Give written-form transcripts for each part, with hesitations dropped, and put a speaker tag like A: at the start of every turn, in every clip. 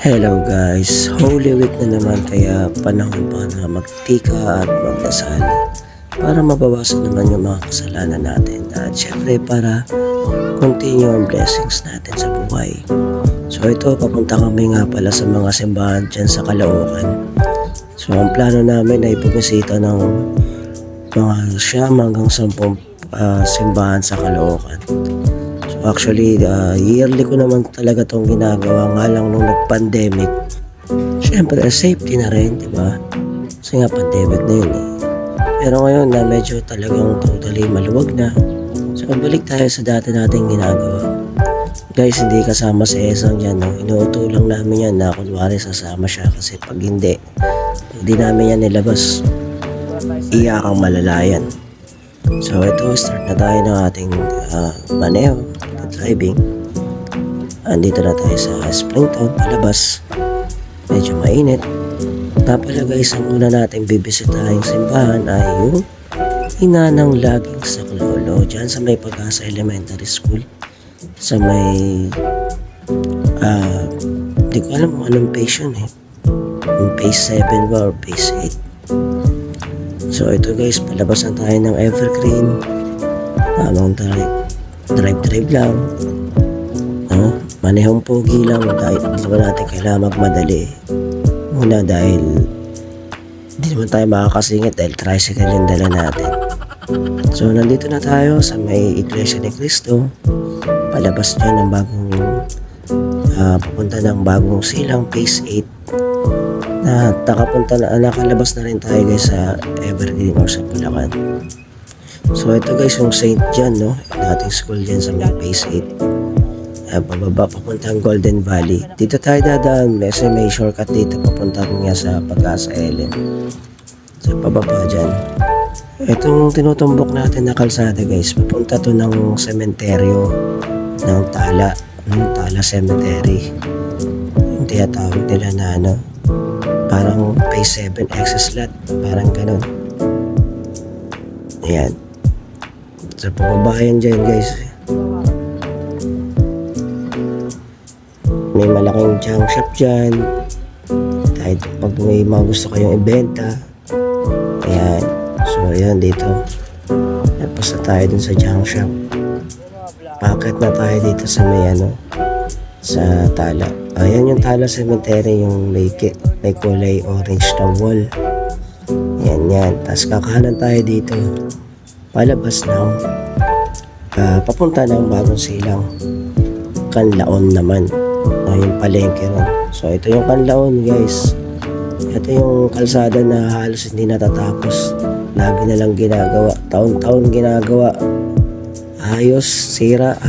A: Hello guys, Holy Week na naman kaya panahon pa na magtika at magdasal para mabawasan naman yung mga kasalanan natin at syempre para continue ang blessings natin sa buhay. So ito, papunta kami nga pala sa mga simbahan dyan sa Caloocan. So ang plano namin ay bumisita ng mga 9 hanggang 10 simbahan sa Caloocan. Actually, yearly ko naman talaga itong ginagawa, nga lang nung nag-pandemic. Siyempre, safety na rin, di ba? Kasi nga, pandemic na yun eh. Pero ngayon na medyo talagang totally maluwag na. So, balik tayo sa dati nating ginagawa. Guys, hindi kasama si Esang dyan, no? Inuuto lang namin yan na kunwari sasama siya kasi pag hindi namin yan nilabas, iyakang malalayan. So, ito, start na tayo ng ating maneho. Driving. Andito na tayo sa Springtown, palabas. Medyo mainit. Pala guys, ang una nating bibisitahin simbahan ay yung Ina ng Laging Saklolo. Diyan sa may Pag-asa Elementary School. Sa may hindi ko alam kung anong page yun eh. Yung page 7 ba or page 8. So ito guys, palabas na tayo ng Evergreen. Tamang drive lang, manehong pogi lang dahil hindi naman natin kailangan magmadali muna dahil hindi naman tayo makakasingit dahil tricycle yung dala natin. So nandito na tayo sa may Iglesia ni Cristo, palabas dyan ng bagong papunta ng bagong silang phase 8 na nakalabas na rin tayo guys sa Evergreen or sa Bulacan. So ito guys yung St. John, no? Dating school dyan sa may phase 8. Pababa papuntang Golden Valley. Dito tayo dadaan. May shortcut dito papuntang nga sa Pag-asa Ellen. So pababa dyan. Itong tinutumbok natin na kalsada guys, papunta to ng sementeryo ng Tala. Tala Cemetery. Yung tinatawag nila na ano, parang phase 7 access lot. Parang ganun. Ayan. So, pababayan dyan guys. May malaking junk shop dyan. Kahit pag may mga gusto kayong ibenta. Ayan. So, ayan dito. Tapos na tayo dun sa junk shop. Packet na tayo dito sa may ano, sa Tala. Ayan yung Tala Cemetery, yung may kulay orange na wall. Ayan. Tapos kakahanan tayo dito. Palabas ng papunta ng bagong silang Canlaon naman. Yung palengke ron. So ito yung Canlaon guys. Ito yung kalsada na halos hindi natatapos. Lagi na lang ginagawa. Taon-taon ginagawa. Ayos, sira.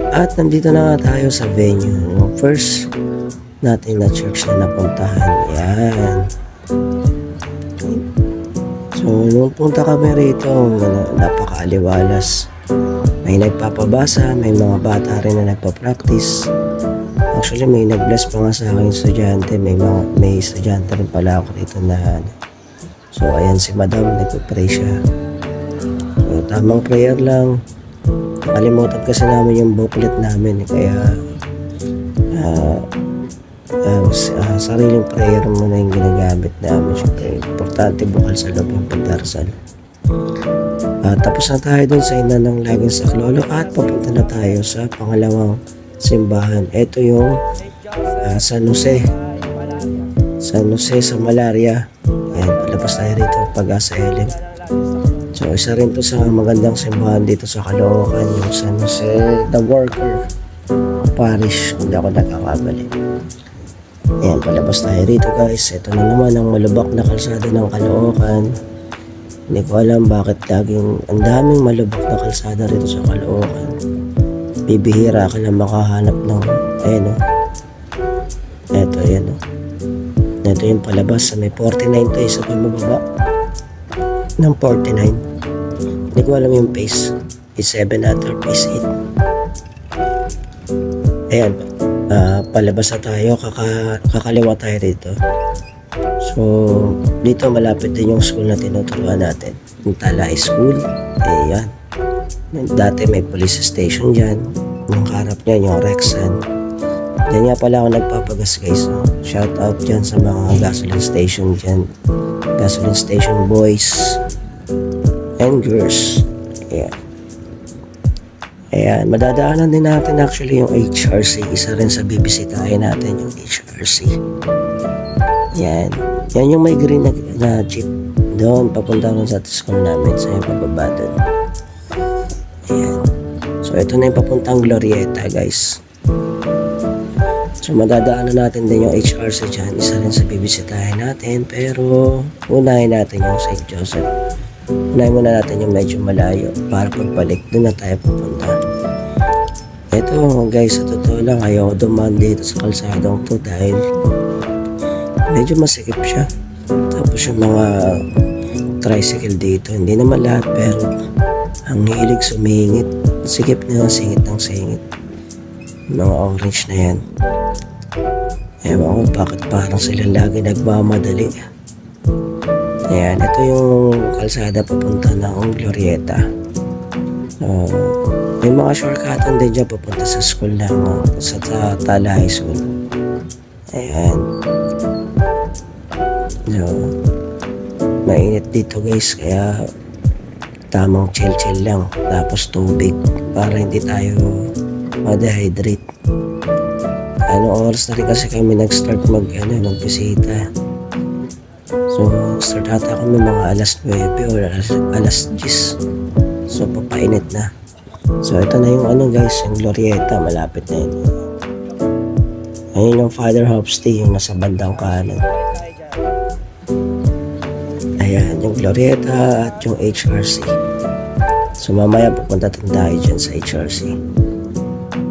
A: At nandito na nga tayo sa venue. Yung first natin na church na napuntahan. Yan. So, nung punta kami rito, napakaaliwalas. May nagpapabasa, may mga bata rin na nagpa-practice. Actually, may nag-bless pa nga sa aking estudyante. May estudyante rin pala ako rito na so, ayan si Madam, nagpa-pray siya. So, tamang prayer lang. Nakalimutan kasi namin yung booklet namin. Kaya, sariling prayer muna yung ginagamit namin. Siyempre, importante bukal sa loob yung pagdarasal. Tapos na tayo dun sa Ina ng Laging Saklolo at papunta na tayo sa pangalawang simbahan. Ito yung San Jose sa Malaria. Ayan, palabas tayo rito Pag-asa Ellen. So isa rin to sa magandang simbahan dito sa Caloocan, yung San Jose the Worker Parish, kung di ako nagkakamali. Ayan, palabas tayo rito guys. Ito na naman ang malubak na kalsada ng Caloocan. Hindi ko alam bakit laging ang daming malubak na kalsada rito sa Caloocan. Bibihira ka lang makahanap ng ayan o. Ito, ayan o. Ito yung palabas sa may 49 tayo sa pababa ng 49. Hindi ko alam yung pace. Is 7 at or pace 8. Ayan pa. Palabas na tayo, kakaliwa tayo dito. So dito malapit din yung school na tinuturuan natin, yung Tala High School. Ayan, dati may police station dyan, yung harap niya yung Rexan. Yan nga pala ako nagpapagas guys. So, shout out dyan sa mga gasoline station dyan. Gasoline station boys and girls. Ayan. Ayan. Madadaanan din natin actually yung HRC. Isa rin sa bibisitahin natin yung HRC. Ayan. Yan yung may green na jeep. Doon, papunta rin sa school namin. So, yung pababa doon. Ayan. So, ito na yung papuntang Glorieta guys. So madadaanan natin din yung HRC dyan. Isa rin sa bibisitahin natin. Pero unahin natin yung St. Joseph. Unahin muna natin yung medyo malayo. Para pagbalik doon na tayo pupunta. Ito guys, sa totoo lang ayaw dumaan dito sa kalsadong to dahil medyo masikip siya. Tapos yung mga tricycle dito, hindi naman lahat pero ang hilig sumingit. Sikip na singit ng singit. Mga orange na yan. Ewan ko bakit parang sila lagi nagmamadali. Ayan, ito yung kalsada papunta ng Glorieta. So, may mga shortcutan din dyan papunta sa school na sa Tala High School. Ayan. So, mainit dito guys, kaya tamang chill lang. Tapos tubig para hindi tayo ma-dehydrate. Oras na rin kasi kami nag-start magbisita. So, start ata kami mga alas 9 or alas 10. So, papainit na. So, ito na yung guys, yung Glorieta, malapit na yun. Ayun yung Father Hopsty, yung nasa bandang kanan. Ayan, yung Glorieta at yung HRC. So, mamaya pupunta tayo dyan sa HRC.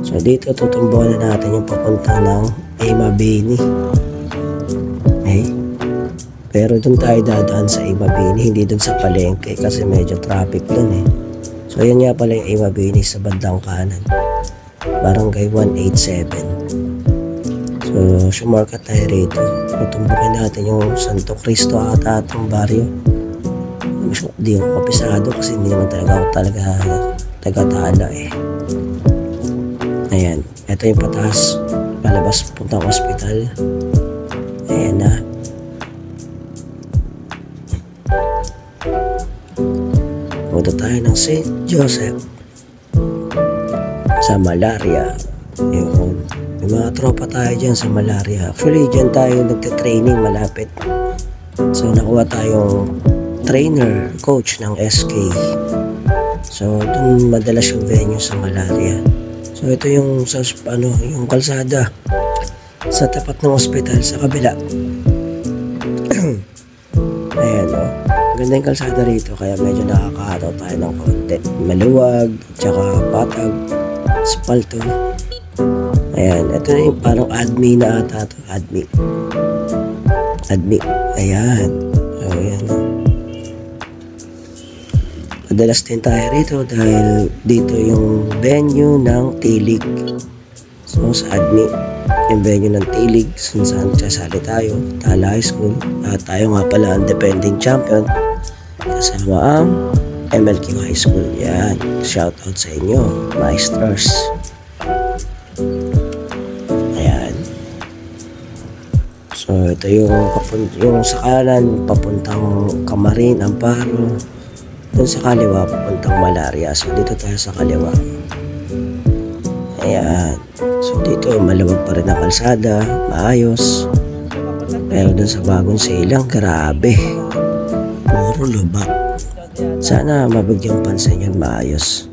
A: So dito tutumbuhan na natin yung papunta ng Emma Bini. Okay? Pero dun tayo dadaan sa Emma Bini, hindi dun sa palengke kasi medyo traffic dun eh. So yan nga pala yung Emma Bini sa bandang kanan. Barangay 187. So sumarkat tayo rito. Tutumbukin natin yung Santo Cristo ata atong baryo. Hindi ako kapisado kasi hindi naman talaga taga-Tala eh. Ayan, ito yung pataas, palabas puntang ospital. Ayan na. Punta tayo ng St. Joseph sa Malaria. Yung mga tropa tayo dyan sa Malaria. Actually, dyan tayo nagte-training malapit. So, nakuha tayong trainer, coach ng SK. So, dun madalas yung venue sa Malaria. So ito yung yung kalsada sa tapat ng ospital sa kabila. Ayan o. Ganda yung kalsada rito kaya medyo nakakahataw tayo ng konti. Maluwag, tsaka patag, spalto. Ayan, ito na yung parang admin na ata ito. Admin. Ayan. So ayan o. Madalas din tayo rito dahil dito yung venue ng Tilig. So sa admin, yung venue ng Tilig, saan sasali tayo, Tala High School. At tayo nga pala ang defending champion kasama ang MLQ High School. Yan, shout out sa inyo, Maestros. Ayan. So ito yung sa kanan, papuntang Camarin, Amparo. Doon sa kaliwa, papuntang Malaria. So, dito tayo sa kaliwa. Ayan. So, dito, maluwag pa rin ang kalsada. Maayos. Pero doon sa bagong silang, grabe. Puro lubak. Sana mabigyan pansin yan, maayos.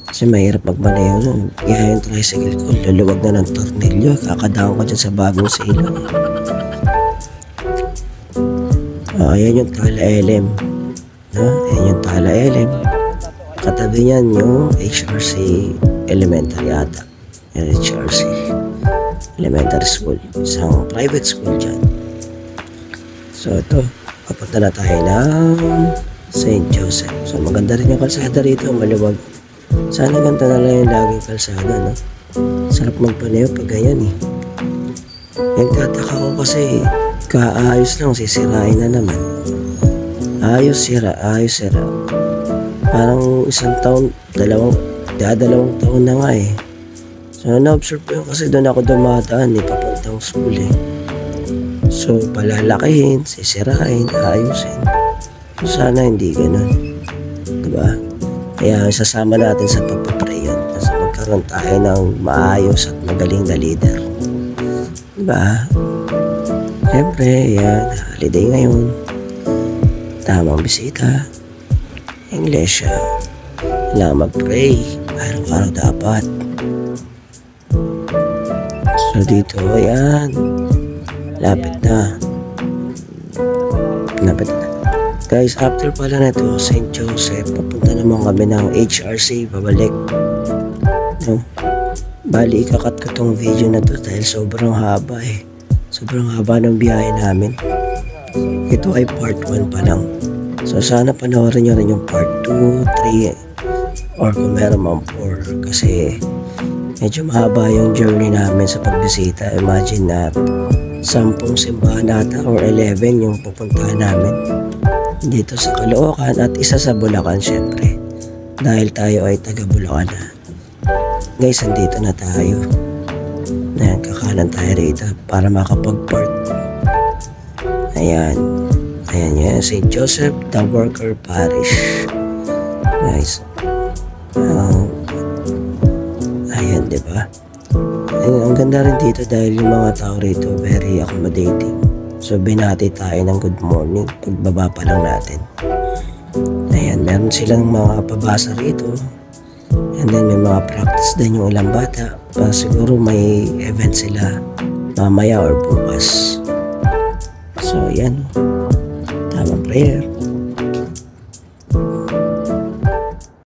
A: Kasi mahirap magmaneho nun. Kaya yung tricycle ko, luluwag na ng tornilyo. Kakadaan ko dyan sa bagong silang. Ayan yung Tala LM. Ayan yung Tala LM. Katabi niyan yung HRC Elementary ata. HRC Elementary School. Isang private school dyan. So ito, papunta na tayo ng St. Joseph. So maganda rin yung kalsada rito, maluwag. Sana ganda na lang yung laging kalsada, no? Sarap magpaneo pag ganyan eh. Nagtataka ko kasi kaayos lang, sisirain na naman. Ayos sira. Parang isang taon, dalawang taon na nga eh. So So, na-observe ko yun kasi doon ako dumadaan papuntang school So, palalakihin, sisirain, ayusin. So, sana hindi ganun. Diba? Kaya sasama natin sa pagpapray yun. Kasi magkaroon tayo ng maayos at magaling na leader. Diba? Siyempre, yan. Holiday ngayon. Tamang bisita. Iglesia. Kailangan mag-pray. Araw-araw dapat. So dito, yan. Lapit na. Guys, after pala na ito, St. Joseph, papunta naman kami ng HRC, pabalik. No? Bali, ikakat ko tong video na to dahil sobrang haba Sobrang haba ng biyahe namin. Ito ay part 1 pa lang. So sana panoorin nyo rin yung part 2, 3, or kung meron mang 4. Kasi medyo mahaba yung journey namin sa pagbisita. Imagine na 10 simbahan ata or 11 yung pupuntahan namin dito sa Caloocan at isa sa Bulacan syempre. Dahil tayo ay taga Bulacan na. Guys, andito na tayo. Ayan, kakanan tayo rito para makapag-part. Ayan. Ayan yan, St. Joseph the Worker Parish. Guys. Ayan, diba? Ang ganda rin dito dahil yung mga tao rito very accommodating. So, binati tayo ng good morning pagbaba pa lang natin. Ayan, meron silang mga pabasa rito. And then, may mga practice din yung ilang bata. Siguro may event sila mamaya or bukas. So, yan. Tamang prayer.